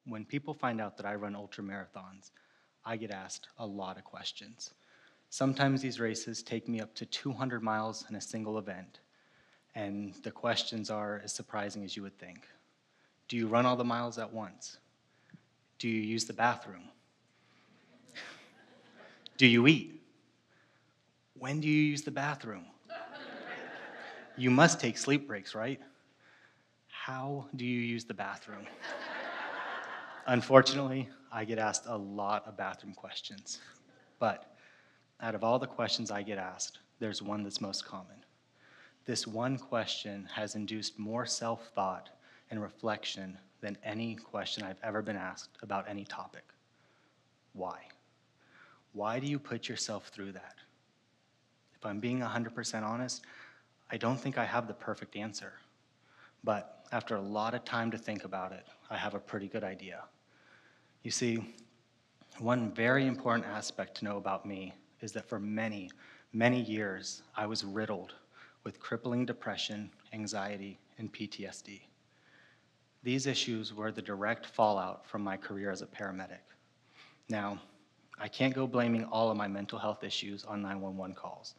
When people find out that I run ultra marathons, I get asked a lot of questions. Sometimes these races take me up to 200 miles in a single event, and the questions are as surprising as you would think. Do you run all the miles at once? Do you use the bathroom? Do you eat? When do you use the bathroom? You must take sleep breaks, right? How do you use the bathroom? Unfortunately, I get asked a lot of bathroom questions. But out of all the questions I get asked, there's one that's most common. This one question has induced more self-thought and reflection than any question I've ever been asked about any topic. Why? Why do you put yourself through that? If I'm being 100% honest, I don't think I have the perfect answer. But after a lot of time to think about it, I have a pretty good idea. You see, one very important aspect to know about me is that for many, many years, I was riddled with crippling depression, anxiety, and PTSD. These issues were the direct fallout from my career as a paramedic. Now, I can't go blaming all of my mental health issues on 911 calls,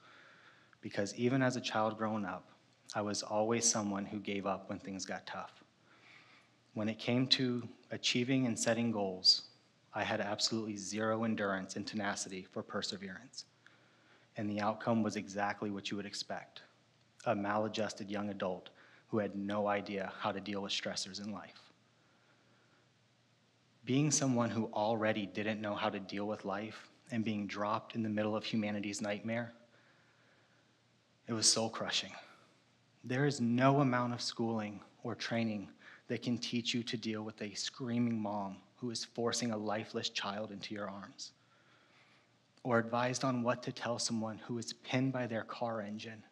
because even as a child growing up, I was always someone who gave up when things got tough. When it came to achieving and setting goals, I had absolutely zero endurance and tenacity for perseverance. And the outcome was exactly what you would expect: a maladjusted young adult who had no idea how to deal with stressors in life. Being someone who already didn't know how to deal with life and being dropped in the middle of humanity's nightmare, it was soul crushing. There is no amount of schooling or training that can teach you to deal with a screaming mom who is forcing a lifeless child into your arms, or advised on what to tell someone who is pinned by their car engine,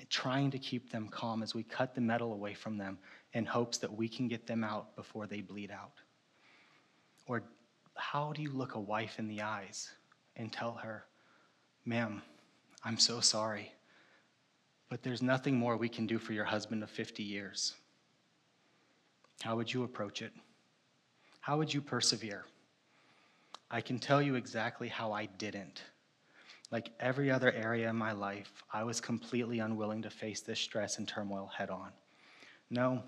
trying to keep them calm as we cut the metal away from them in hopes that we can get them out before they bleed out. Or how do you look a wife in the eyes and tell her, "Ma'am, I'm so sorry, but there's nothing more we can do for your husband of 50 years. How would you approach it? How would you persevere? I can tell you exactly how I didn't. Like every other area in my life, I was completely unwilling to face this stress and turmoil head on. No,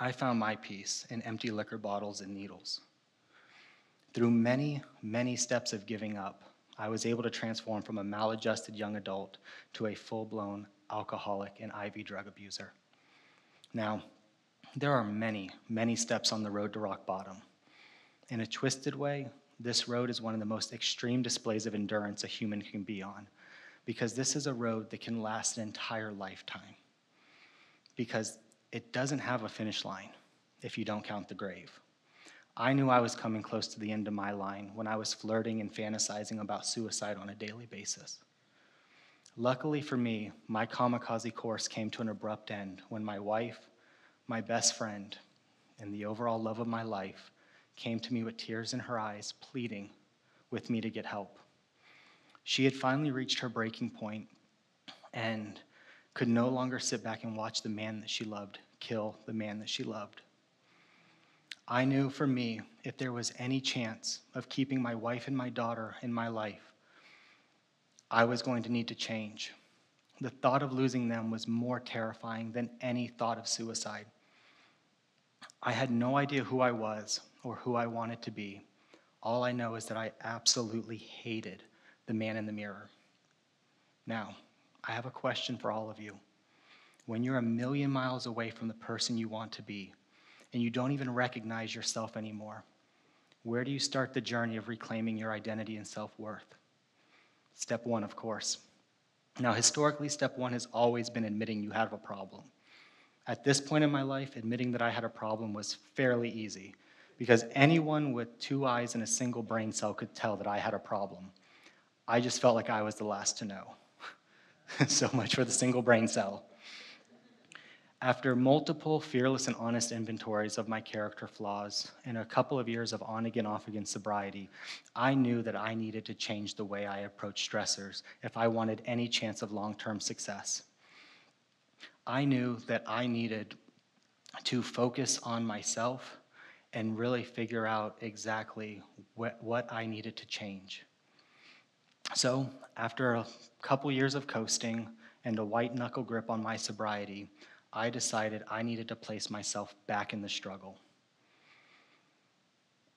I found my peace in empty liquor bottles and needles. Through many, many steps of giving up, I was able to transform from a maladjusted young adult to a full-blown alcoholic and IV drug abuser. Now, there are many, many steps on the road to rock bottom. In a twisted way, this road is one of the most extreme displays of endurance a human can be on, because this is a road that can last an entire lifetime. Because it doesn't have a finish line if you don't count the grave. I knew I was coming close to the end of my line when I was flirting and fantasizing about suicide on a daily basis. Luckily for me, my kamikaze course came to an abrupt end when my wife, my best friend, and the overall love of my life came to me with tears in her eyes, pleading with me to get help. She had finally reached her breaking point and could no longer sit back and watch the man that she loved kill the man that she loved. I knew for me, if there was any chance of keeping my wife and my daughter in my life, I was going to need to change. The thought of losing them was more terrifying than any thought of suicide. I had no idea who I was or who I wanted to be. All I know is that I absolutely hated the man in the mirror. Now, I have a question for all of you. When you're a million miles away from the person you want to be, and you don't even recognize yourself anymore, where do you start the journey of reclaiming your identity and self-worth? Step one, of course. Now, historically, step one has always been admitting you have a problem. At this point in my life, admitting that I had a problem was fairly easy, because anyone with two eyes and a single brain cell could tell that I had a problem. I just felt like I was the last to know. So much for the single brain cell. After multiple fearless and honest inventories of my character flaws and a couple of years of on-again, off-again sobriety, I knew that I needed to change the way I approached stressors if I wanted any chance of long-term success. I knew that I needed to focus on myself and really figure out exactly what I needed to change. So after a couple years of coasting and a white knuckle grip on my sobriety, I decided I needed to place myself back in the struggle.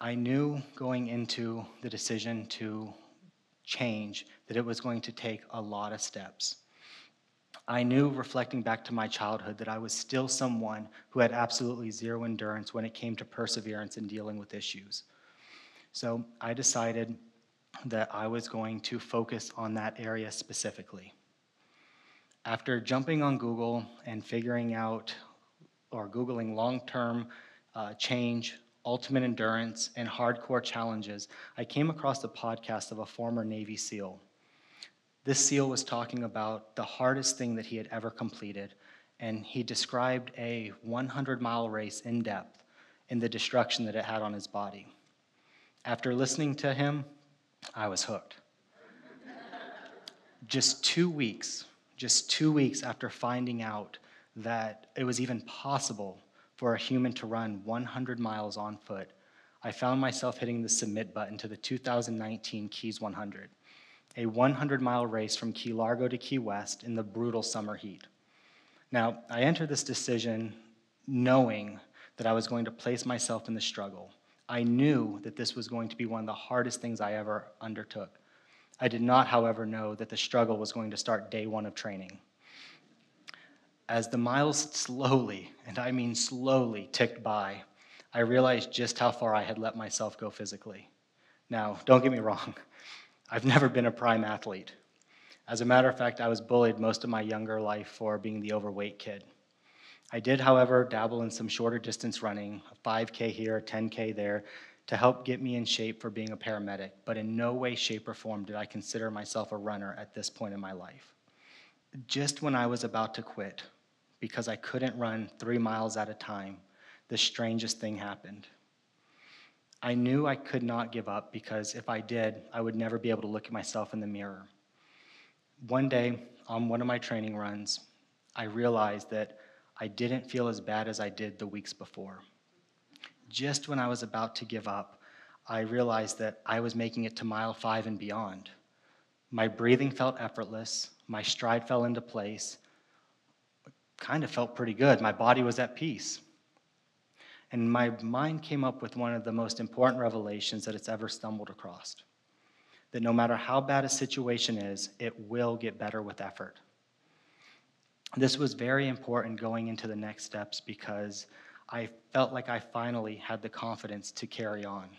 I knew going into the decision to change that it was going to take a lot of steps. I knew, reflecting back to my childhood, that I was still someone who had absolutely zero endurance when it came to perseverance in dealing with issues. So I decided that I was going to focus on that area specifically. After jumping on Google and figuring out, or Googling long-term change, ultimate endurance, and hardcore challenges, I came across the podcast of a former Navy SEAL. This SEAL was talking about the hardest thing that he had ever completed, and he described a 100-mile race in depth and the destruction that it had on his body. After listening to him, I was hooked. Just 2 weeks after finding out that it was even possible for a human to run 100 miles on foot, I found myself hitting the submit button to the 2019 Keys 100, a 100-mile race from Key Largo to Key West in the brutal summer heat. Now, I entered this decision knowing that I was going to place myself in the struggle. I knew that this was going to be one of the hardest things I ever undertook. I did not, however, know that the struggle was going to start day one of training. As the miles slowly, and I mean slowly, ticked by, I realized just how far I had let myself go physically. Now, don't get me wrong, I've never been a prime athlete. As a matter of fact, I was bullied most of my younger life for being the overweight kid. I did, however, dabble in some shorter distance running, a 5K here, a 10K there, to help get me in shape for being a paramedic, but in no way, shape, or form did I consider myself a runner at this point in my life. Just when I was about to quit, because I couldn't run 3 miles at a time, the strangest thing happened. I knew I could not give up because if I did, I would never be able to look at myself in the mirror. One day, on one of my training runs, I realized that I didn't feel as bad as I did the weeks before. Just when I was about to give up, I realized that I was making it to mile 5 and beyond. My breathing felt effortless, my stride fell into place, kind of felt pretty good. My body was at peace. And my mind came up with one of the most important revelations that it's ever stumbled across. That no matter how bad a situation is, it will get better with effort. This was very important going into the next steps because I felt like I finally had the confidence to carry on.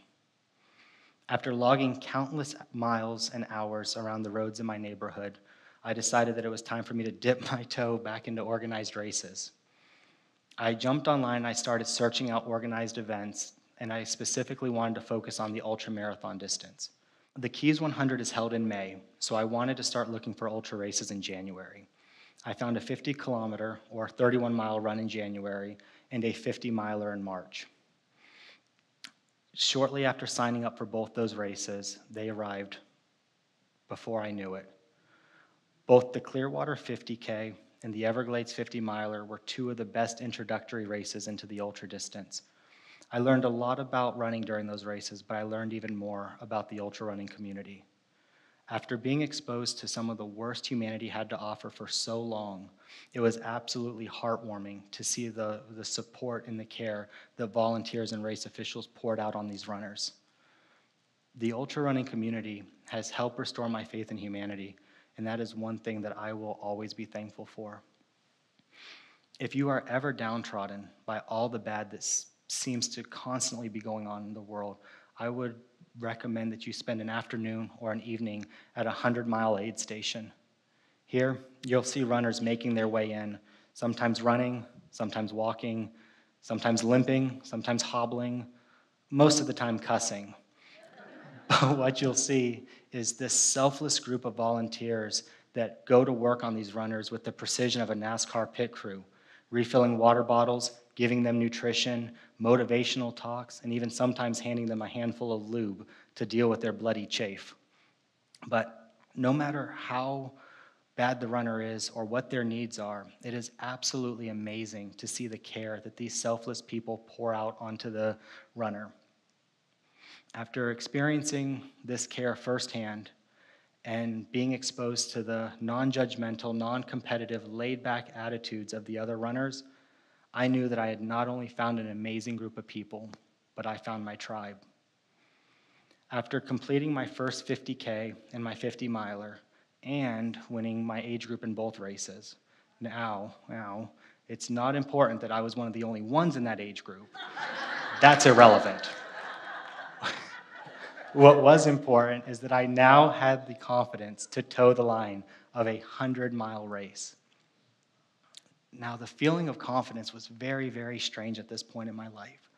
After logging countless miles and hours around the roads in my neighborhood, I decided that it was time for me to dip my toe back into organized races. I jumped online and I started searching out organized events, and I specifically wanted to focus on the ultramarathon distance. The Keys 100 is held in May, so I wanted to start looking for ultra races in January. I found a 50-kilometer or 31-mile run in January and a 50-miler in March. Shortly after signing up for both those races, they arrived before I knew it. Both the Clearwater 50K and the Everglades 50-miler were two of the best introductory races into the ultra distance. I learned a lot about running during those races, but I learned even more about the ultra running community. After being exposed to some of the worst humanity had to offer for so long, it was absolutely heartwarming to see the support and the care that volunteers and race officials poured out on these runners. The ultra running community has helped restore my faith in humanity, and that is one thing that I will always be thankful for. If you are ever downtrodden by all the bad that seems to constantly be going on in the world, I would recommend that you spend an afternoon or an evening at a 100-mile aid station. Here, you'll see runners making their way in, sometimes running, sometimes walking, sometimes limping, sometimes hobbling, most of the time cussing. But what you'll see is this selfless group of volunteers that go to work on these runners with the precision of a NASCAR pit crew, refilling water bottles, giving them nutrition, motivational talks, and even sometimes handing them a handful of lube to deal with their bloody chafe. But no matter how bad the runner is or what their needs are, it is absolutely amazing to see the care that these selfless people pour out onto the runner. After experiencing this care firsthand and being exposed to the non-judgmental, non-competitive, laid-back attitudes of the other runners, I knew that I had not only found an amazing group of people, but I found my tribe. After completing my first 50K and my 50-miler, and winning my age group in both races, now, it's not important that I was one of the only ones in that age group. That's irrelevant. What was important is that I now had the confidence to toe the line of a 100-mile race. Now, the feeling of confidence was very, very strange at this point in my life.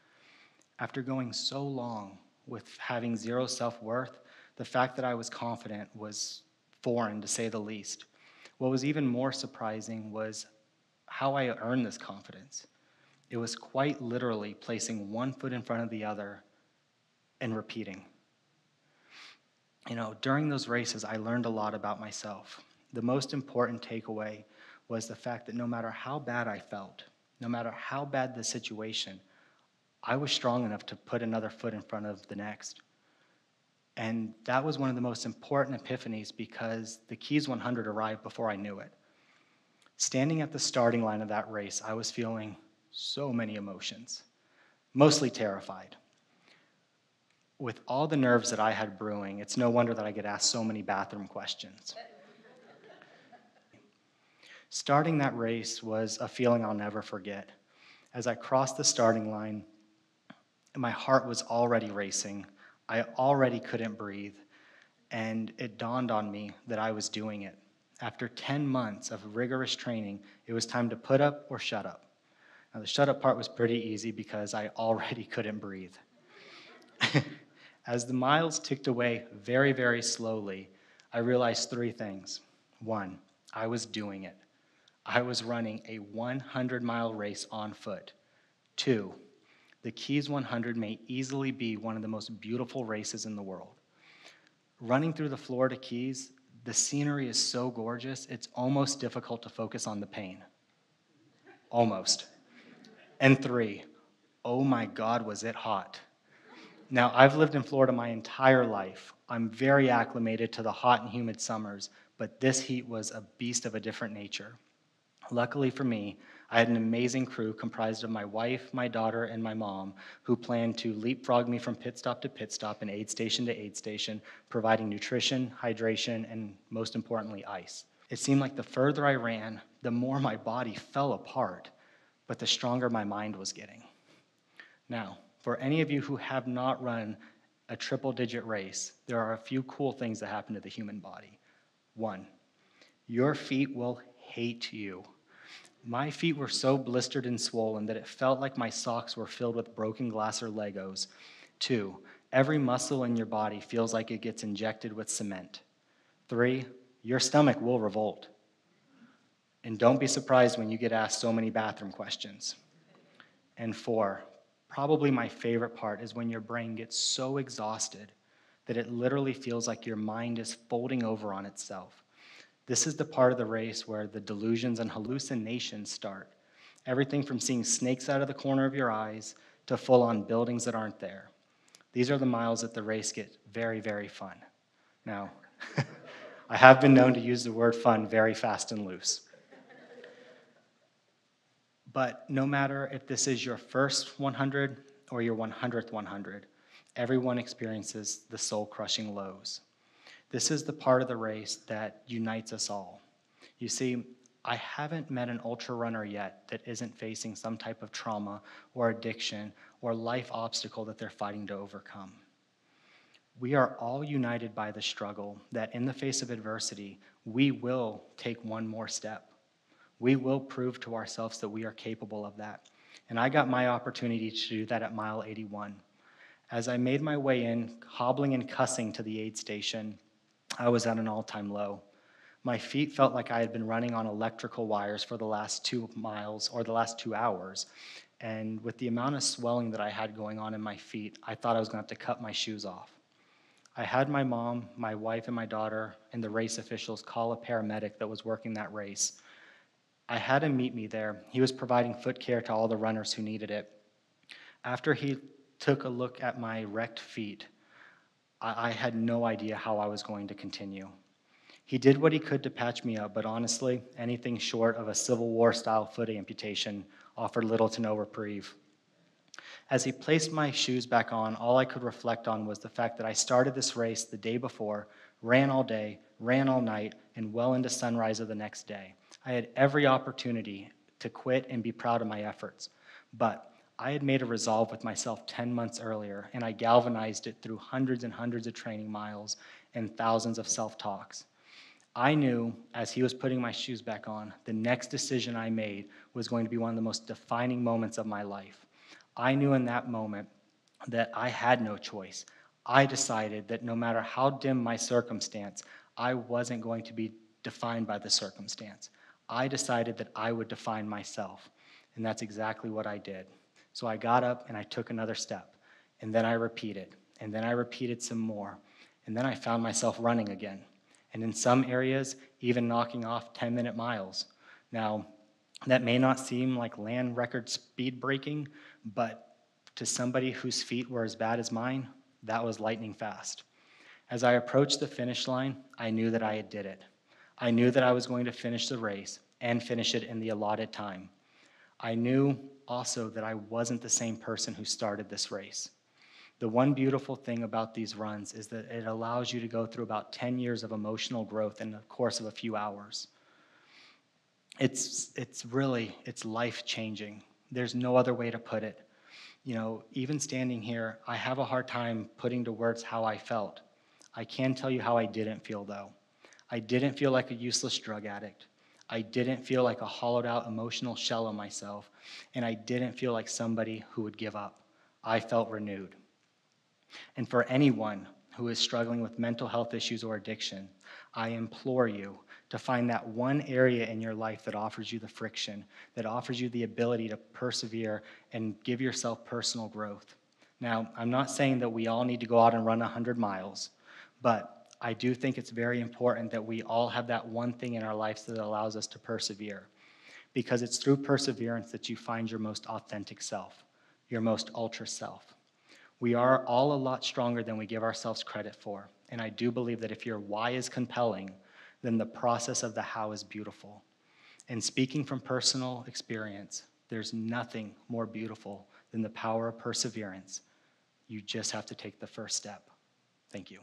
After going so long with having zero self-worth, the fact that I was confident was foreign, to say the least. What was even more surprising was how I earned this confidence. It was quite literally placing one foot in front of the other and repeating. During those races, I learned a lot about myself. The most important takeaway was the fact that no matter how bad I felt, no matter how bad the situation, I was strong enough to put another foot in front of the next. And that was one of the most important epiphanies because the Keys 100 arrived before I knew it. Standing at the starting line of that race, I was feeling so many emotions, mostly terrified. With all the nerves that I had brewing, it's no wonder that I get asked so many bathroom questions. Starting that race was a feeling I'll never forget. As I crossed the starting line, my heart was already racing. I already couldn't breathe, and it dawned on me that I was doing it. After 10 months of rigorous training, it was time to put up or shut up. Now, the shut up part was pretty easy because I already couldn't breathe. As the miles ticked away very, very slowly, I realized three things. One, I was doing it. I was running a 100-mile race on foot. Two, the Keys 100 may easily be one of the most beautiful races in the world. Running through the Florida Keys, the scenery is so gorgeous, it's almost difficult to focus on the pain. Almost. And three, oh my God, was it hot. Now, I've lived in Florida my entire life. I'm very acclimated to the hot and humid summers, but this heat was a beast of a different nature. Luckily for me, I had an amazing crew comprised of my wife, my daughter, and my mom, who planned to leapfrog me from pit stop to pit stop and aid station to aid station, providing nutrition, hydration, and most importantly, ice. It seemed like the further I ran, the more my body fell apart, but the stronger my mind was getting. Now, for any of you who have not run a triple-digit race, there are a few cool things that happen to the human body. One, your feet will hate you. My feet were so blistered and swollen that it felt like my socks were filled with broken glass or Legos. Two, every muscle in your body feels like it gets injected with cement. Three, your stomach will revolt. And don't be surprised when you get asked so many bathroom questions. And four, probably my favorite part is when your brain gets so exhausted that it literally feels like your mind is folding over on itself. This is the part of the race where the delusions and hallucinations start. Everything from seeing snakes out of the corner of your eyes to full-on buildings that aren't there. These are the miles that the race get very, very fun. Now, I have been known to use the word fun very fast and loose. But no matter if this is your first 100 or your 100th 100, everyone experiences the soul-crushing lows. This is the part of the race that unites us all. You see, I haven't met an ultra runner yet that isn't facing some type of trauma or addiction or life obstacle that they're fighting to overcome. We are all united by the struggle that in the face of adversity, we will take one more step. We will prove to ourselves that we are capable of that. And I got my opportunity to do that at mile 81. As I made my way in, hobbling and cussing to the aid station, I was at an all-time low. My feet felt like I had been running on electrical wires for the last 2 miles or the last 2 hours. And with the amount of swelling that I had going on in my feet, I thought I was going to have to cut my shoes off. I had my mom, my wife, and my daughter, and the race officials call a paramedic that was working that race. I had him meet me there. He was providing foot care to all the runners who needed it. After he took a look at my wrecked feet, I had no idea how I was going to continue. He did what he could to patch me up, but honestly, anything short of a Civil War-style foot amputation offered little to no reprieve. As he placed my shoes back on, all I could reflect on was the fact that I started this race the day before, ran all day, ran all night, and well into sunrise of the next day. I had every opportunity to quit and be proud of my efforts, but I had made a resolve with myself 10 months earlier, and I galvanized it through hundreds and hundreds of training miles and thousands of self-talks. I knew as he was putting my shoes back on, the next decision I made was going to be one of the most defining moments of my life. I knew in that moment that I had no choice. I decided that no matter how dim my circumstance, I wasn't going to be defined by the circumstance. I decided that I would define myself, and that's exactly what I did. So I got up and I took another step, and then I repeated, and then I repeated some more, and then I found myself running again, and in some areas, even knocking off 10-minute miles. Now, that may not seem like land record speed breaking, but to somebody whose feet were as bad as mine, that was lightning fast. As I approached the finish line, I knew that I had did it. I knew that I was going to finish the race and finish it in the allotted time. I knew also that I wasn't the same person who started this race. The one beautiful thing about these runs is that it allows you to go through about 10 years of emotional growth in the course of a few hours. It's life-changing. There's no other way to put it. You know, even standing here, I have a hard time putting to words how I felt. I can tell you how I didn't feel, though. I didn't feel like a useless drug addict. I didn't feel like a hollowed out emotional shell of myself, and I didn't feel like somebody who would give up. I felt renewed. And for anyone who is struggling with mental health issues or addiction, I implore you to find that one area in your life that offers you the friction, that offers you the ability to persevere and give yourself personal growth. Now, I'm not saying that we all need to go out and run 100 miles, but I do think it's very important that we all have that one thing in our lives that allows us to persevere, because it's through perseverance that you find your most authentic self, your most ultra self. We are all a lot stronger than we give ourselves credit for, and I do believe that if your why is compelling, then the process of the how is beautiful. And speaking from personal experience, there's nothing more beautiful than the power of perseverance. You just have to take the first step. Thank you.